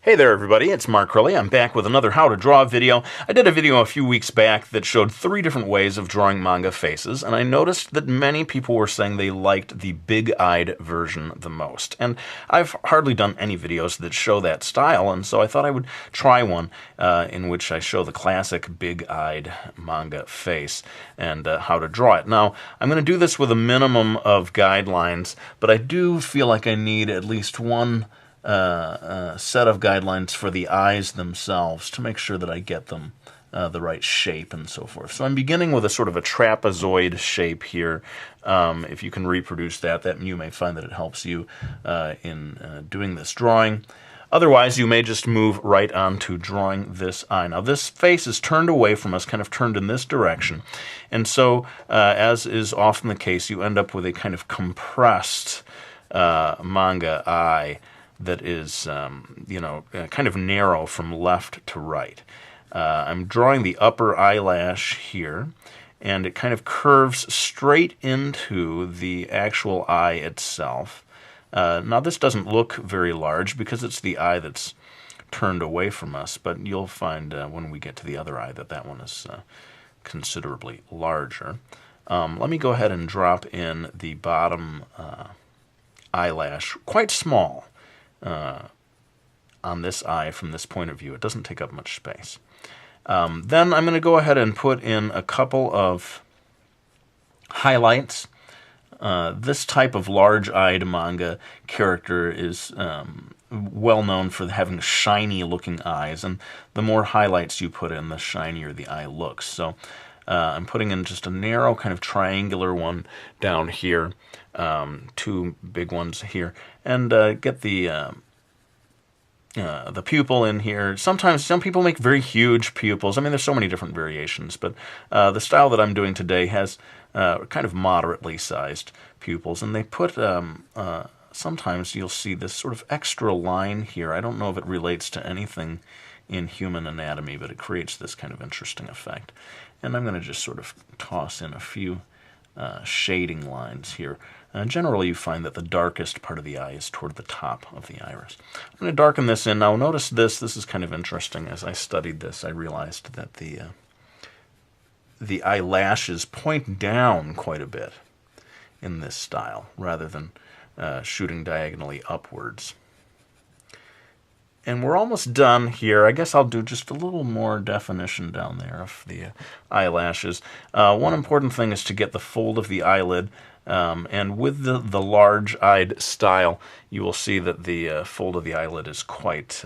Hey there everybody, it's Mark Crilley. I'm back with another How to Draw video. I did a video a few weeks back that showed 3 different ways of drawing manga faces, and I noticed that many people were saying they liked the big-eyed version the most. And I've hardly done any videos that show that style, and so I thought I would try one in which I show the classic big-eyed manga face and how to draw it. Now, I'm going to do this with a minimum of guidelines, but I do feel like I need at least one set of guidelines for the eyes themselves to make sure that I get them the right shape and so forth. So I'm beginning with a sort of a trapezoid shape here. If you can reproduce that you may find that it helps you in doing this drawing. Otherwise, you may just move right on to drawing this eye. Now, this face is turned away from us, kind of turned in this direction. And so, as is often the case, you end up with a kind of compressed manga eye that is, kind of narrow from left to right. I'm drawing the upper eyelash here, and it kind of curves straight into the actual eye itself. Now, this doesn't look very large because it's the eye that's turned away from us, but you'll find when we get to the other eye that one is considerably larger. Let me go ahead and drop in the bottom eyelash, quite small. On this eye from this point of view. It doesn't take up much space. Then I'm going to go ahead and put in a couple of highlights. This type of large-eyed manga character is well known for having shiny-looking eyes, and the more highlights you put in, the shinier the eye looks. So I'm putting in just a narrow kind of triangular one down here, 2 big ones here, and get the pupil in here. Sometimes some people make very huge pupils. I mean, there's so many different variations, but the style that I'm doing today has kind of moderately sized pupils, and they put sometimes you'll see this sort of extra line here. I don't know if it relates to anything in human anatomy, but it creates this kind of interesting effect. And I'm going to just sort of toss in a few shading lines here. Generally, you find that the darkest part of the eye is toward the top of the iris. I'm going to darken this in. Now, notice this. This is kind of interesting. As I studied this, I realized that the eyelashes point down quite a bit in this style, rather than shooting diagonally upwards. And we're almost done here. I guess I'll do just a little more definition down there of the eyelashes. One important thing is to get the fold of the eyelid. And with the large-eyed style, you will see that the fold of the eyelid is quite,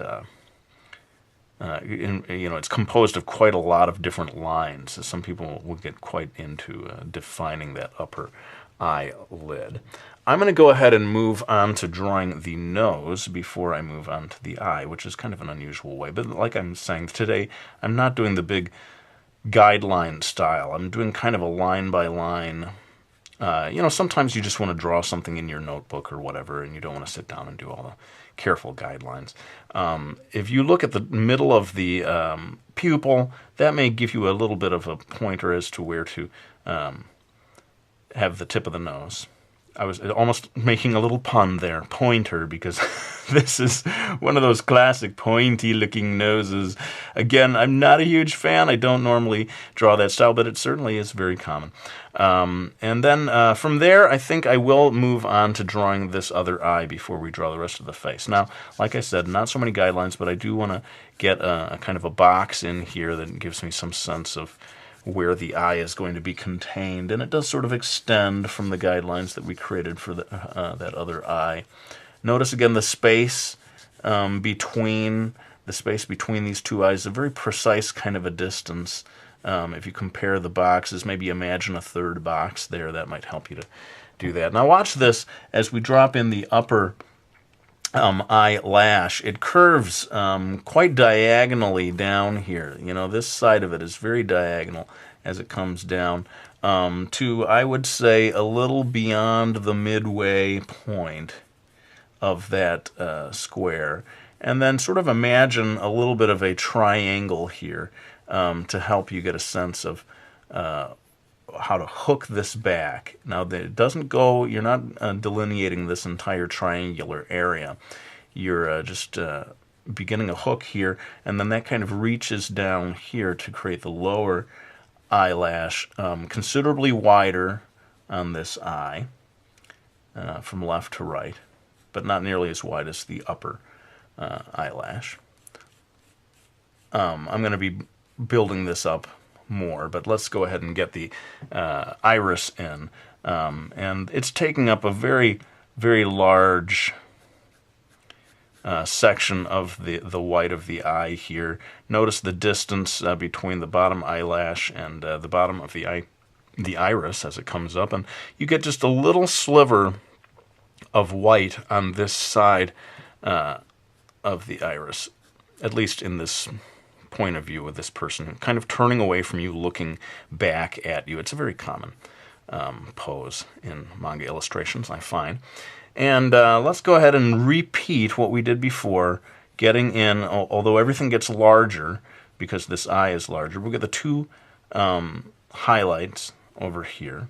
it's composed of quite a lot of different lines. So some people will get quite into defining that upper eyelid. I'm going to go ahead and move on to drawing the nose before I move on to the eye, which is kind of an unusual way. But like I'm saying, today I'm not doing the big guideline style. I'm doing kind of a line-by-line. Sometimes you just want to draw something in your notebook or whatever, and you don't want to sit down and do all the careful guidelines. If you look at the middle of the pupil, that may give you a little bit of a pointer as to where to have the tip of the nose. I was almost making a little pun there, pointer, because this is one of those classic pointy-looking noses. Again, I'm not a huge fan. I don't normally draw that style, but it certainly is very common. And then from there, I think I will move on to drawing this other eye before we draw the rest of the face. Now, like I said, not so many guidelines, but I do want to get a kind of a box in here that gives me some sense of where the eye is going to be contained, and it does sort of extend from the guidelines that we created for that other eye. Notice again the space between these 2 eyes is a very precise kind of a distance. If you compare the boxes, maybe imagine a 3rd box there. That might help you to do that. Now watch this as we drop in the upper eyelash. It curves quite diagonally down here. This side of it is very diagonal as it comes down to, I would say, a little beyond the midway point of that square. And then sort of imagine a little bit of a triangle here to help you get a sense of how to hook this back. Now, it doesn't go, you're not delineating this entire triangular area. You're just beginning a hook here, and then that kind of reaches down here to create the lower eyelash, considerably wider on this eye, from left to right, but not nearly as wide as the upper eyelash. I'm going to be building this up more, but let's go ahead and get the iris in. And it's taking up a very, very large section of the white of the eye here. Notice the distance between the bottom eyelash and the bottom of the iris as it comes up, and you get just a little sliver of white on this side of the iris, at least in this point of view of this person, kind of turning away from you, looking back at you. It's a very common pose in manga illustrations, I find. And let's go ahead and repeat what we did before, getting in, although everything gets larger because this eye is larger, we'll get the two highlights over here.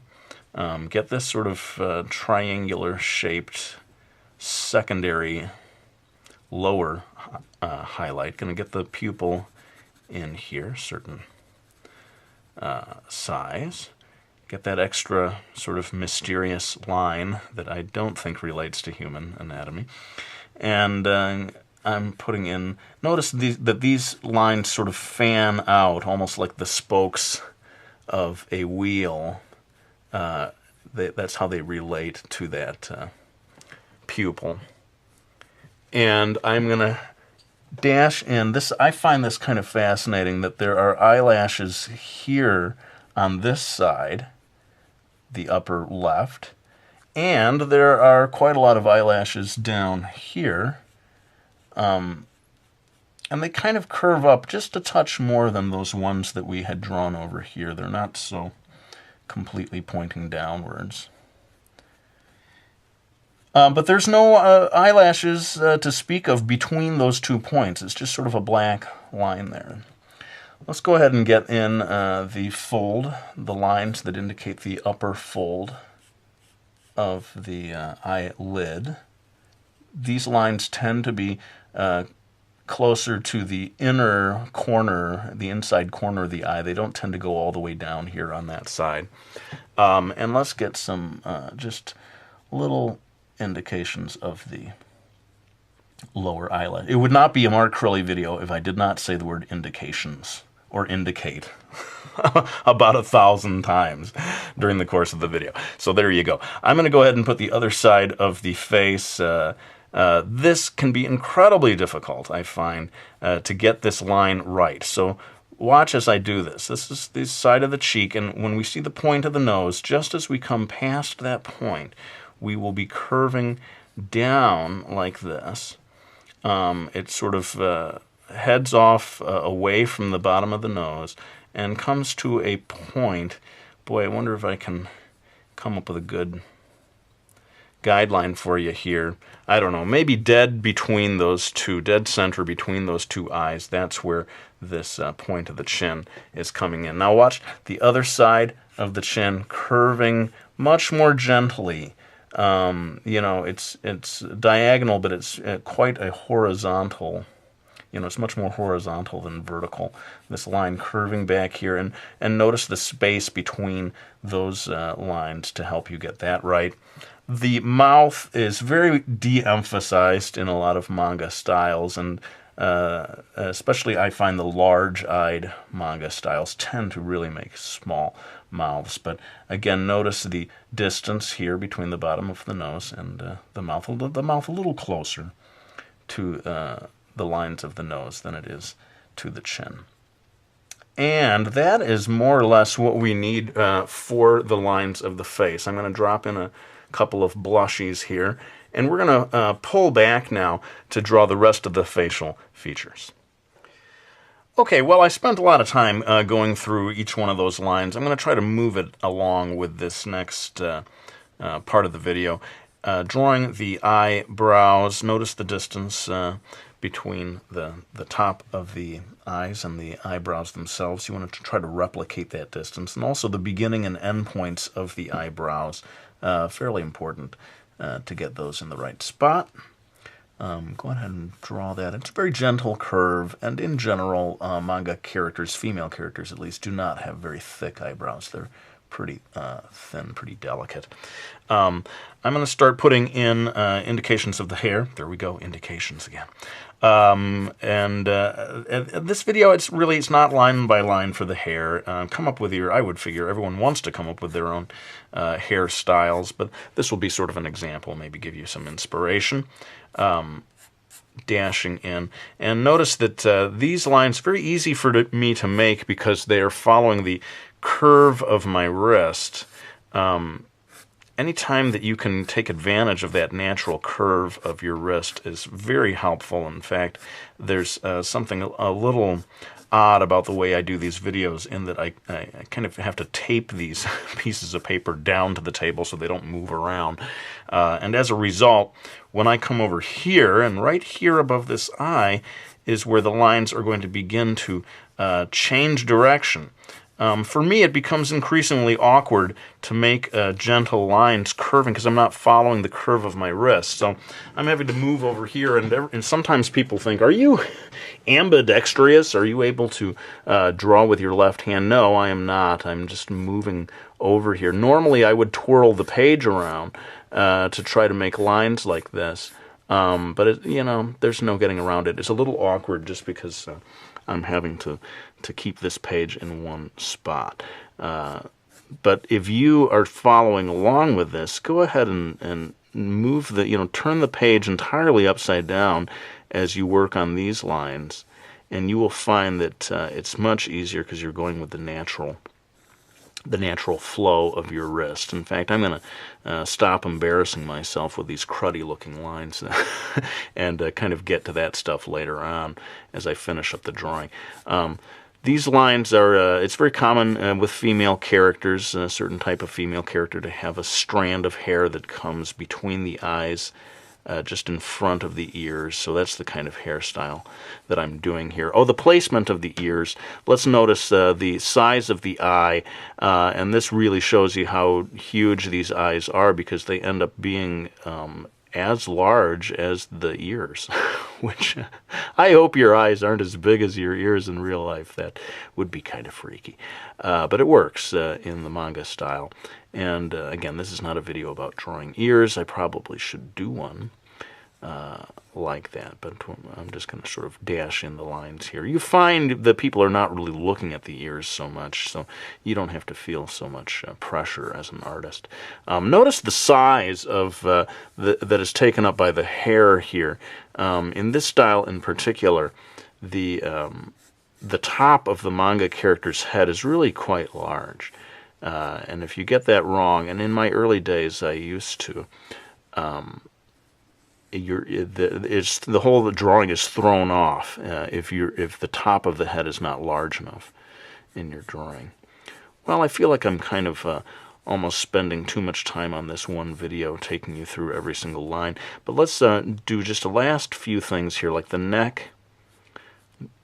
Get this sort of triangular shaped secondary lower highlight. Going to get the pupil in here, certain size. Get that extra sort of mysterious line that I don't think relates to human anatomy. And I'm putting in, notice that these lines sort of fan out, almost like the spokes of a wheel. That's how they relate to that pupil. And I'm going to dash in this. I find this kind of fascinating, that there are eyelashes here on this side, the upper left, and there are quite a lot of eyelashes down here, and they kind of curve up just a touch more than those ones that we had drawn over here. They're not so completely pointing downwards. But there's no eyelashes to speak of between those 2 points. It's just sort of a black line there. Let's go ahead and get in the fold, the lines that indicate the upper fold of the eyelid. These lines tend to be closer to the inner corner, the inside corner of the eye. They don't tend to go all the way down here on that side. And let's get some just little indications of the lower eyelid. It would not be a Mark Crilley video if I did not say the word indications, or indicate, about 1,000 times during the course of the video. So there you go. I'm going to go ahead and put the other side of the face. This can be incredibly difficult, I find, to get this line right. So watch as I do this. This is the side of the cheek, and when we see the point of the nose, just as we come past that point, we will be curving down like this. It sort of heads off away from the bottom of the nose and comes to a point. Boy, I wonder if I can come up with a good guideline for you here. I don't know, maybe dead between those two, dead center between those two eyes. That's where this point of the chin is coming in. Now watch the other side of the chin curving much more gently. You know, it's diagonal, but it's quite a horizontal. You know, it's much more horizontal than vertical. This line curving back here, and notice the space between those lines to help you get that right. The mouth is very de-emphasized in a lot of manga styles, and especially I find the large-eyed manga styles tend to really make small mouths. But again, notice the distance here between the bottom of the nose and the mouth a little closer to the lines of the nose than it is to the chin. And that is more or less what we need for the lines of the face. I'm going to drop in a couple of blushies here, and we're going to pull back now to draw the rest of the facial features. Okay, well, I spent a lot of time going through each one of those lines. I'm going to try to move it along with this next part of the video. Drawing the eyebrows, notice the distance between the top of the eyes and the eyebrows themselves. You want to try to replicate that distance, and also the beginning and end points of the eyebrows. Fairly important to get those in the right spot. Go ahead and draw that. It's a very gentle curve, and in general, manga characters, female characters at least, do not have very thick eyebrows. They're pretty thin, pretty delicate. I'm going to start putting in indications of the hair. There we go, indications again. This video, it's not line by line for the hair. Come up with I would figure everyone wants to come up with their own hairstyles, but this will be sort of an example, maybe give you some inspiration. Dashing in. And notice that these lines are very easy for me to make because they are following the curve of my wrist. Anytime that you can take advantage of that natural curve of your wrist is very helpful. In fact, there's something a little odd about the way I do these videos in that I kind of have to tape these pieces of paper down to the table so they don't move around. And as a result, when I come over here, and right here above this eye is where the lines are going to begin to change direction. For me, it becomes increasingly awkward to make gentle lines curving because I'm not following the curve of my wrist. So I'm having to move over here, and sometimes people think, are you ambidextrous? Are you able to draw with your left hand? No, I am not. I'm just moving over here. Normally, I would twirl the page around to try to make lines like this. But, there's no getting around it. It's a little awkward just because I'm having to keep this page in one spot. But if you are following along with this, go ahead and move turn the page entirely upside down as you work on these lines, and you will find that it's much easier because you're going with the natural flow of your wrist. In fact, I'm going to stop embarrassing myself with these cruddy-looking lines and kind of get to that stuff later on as I finish up the drawing. These lines are, it's very common with female characters, a certain type of female character, to have a strand of hair that comes between the eyes, just in front of the ears. So that's the kind of hairstyle that I'm doing here. Oh, the placement of the ears. Let's notice the size of the eye, and this really shows you how huge these eyes are because they end up being as large as the ears, which I hope your eyes aren't as big as your ears in real life. That would be kind of freaky. But it works in the manga style. And again, this is not a video about drawing ears. I probably should do one like that, but I'm just going to sort of dash in the lines here. You find that people are not really looking at the ears so much, so you don't have to feel so much pressure as an artist. Notice the size of that is taken up by the hair here. In this style in particular, the top of the manga character's head is really quite large. And if you get that wrong, and in my early days I used to, the whole drawing is thrown off if the top of the head is not large enough in your drawing. Well, I feel like I'm kind of almost spending too much time on this one video, taking you through every single line. But let's do just the last few things here, like the neck.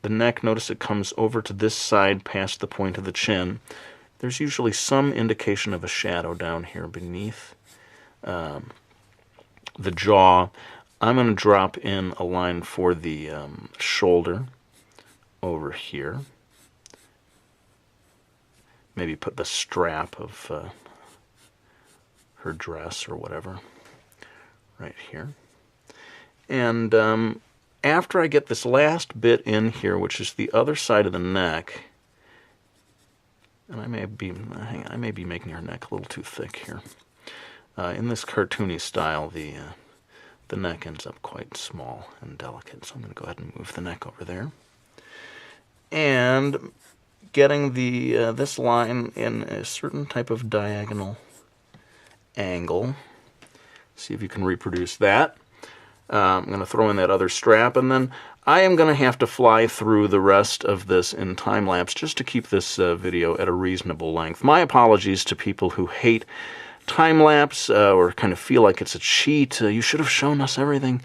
The neck, notice it comes over to this side past the point of the chin. There's usually some indication of a shadow down here beneath the jaw. I'm going to drop in a line for the shoulder over here. Maybe put the strap of her dress or whatever right here. And after I get this last bit in here, which is the other side of the neck, and I may be making her neck a little too thick here. In this cartoony style, the neck ends up quite small and delicate, so I'm going to go ahead and move the neck over there. And getting this line in a certain type of diagonal angle. See if you can reproduce that. I'm going to throw in that other strap, and then I am going to have to fly through the rest of this in time-lapse just to keep this video at a reasonable length. My apologies to people who hate time-lapse or kind of feel like it's a cheat. You should have shown us everything.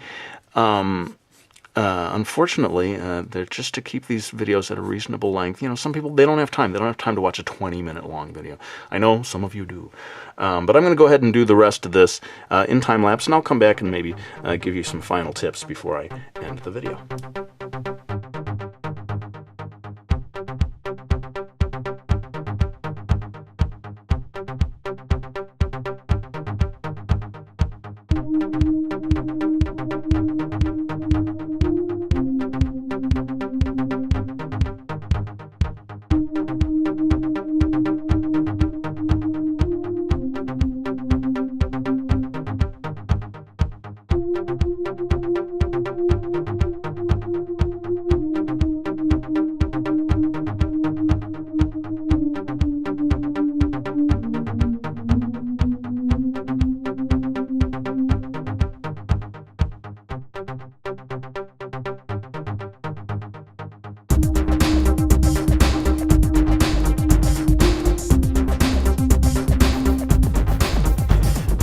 unfortunately, they're just to keep these videos at a reasonable length. You know, some people, they don't have time. They don't have time to watch a 20-minute long video. I know some of you do. But I'm going to go ahead and do the rest of this in time-lapse, and I'll come back and maybe give you some final tips before I end the video.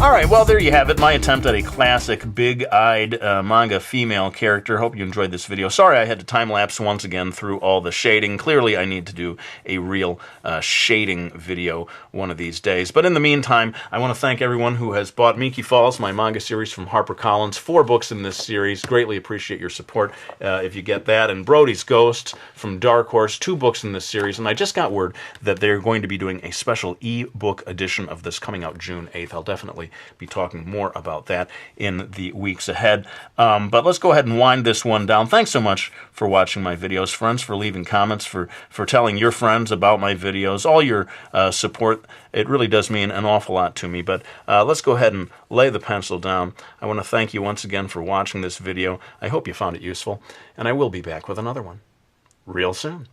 Alright, well, there you have it. My attempt at a classic big-eyed manga female character. Hope you enjoyed this video. Sorry I had to time-lapse once again through all the shading. Clearly, I need to do a real shading video one of these days. But in the meantime, I want to thank everyone who has bought Miki Falls, my manga series from HarperCollins. 4 books in this series. Greatly appreciate your support if you get that. And Brody's Ghost from Dark Horse. 2 books in this series. And I just got word that they're going to be doing a special e-book edition of this coming out June 8th. I'll definitely be talking more about that in the weeks ahead. But let's go ahead and wind this one down. Thanks so much for watching my videos, friends, for leaving comments, for telling your friends about my videos, all your support. It really does mean an awful lot to me. But let's go ahead and lay the pencil down. I want to thank you once again for watching this video. I hope you found it useful, and I will be back with another one real soon.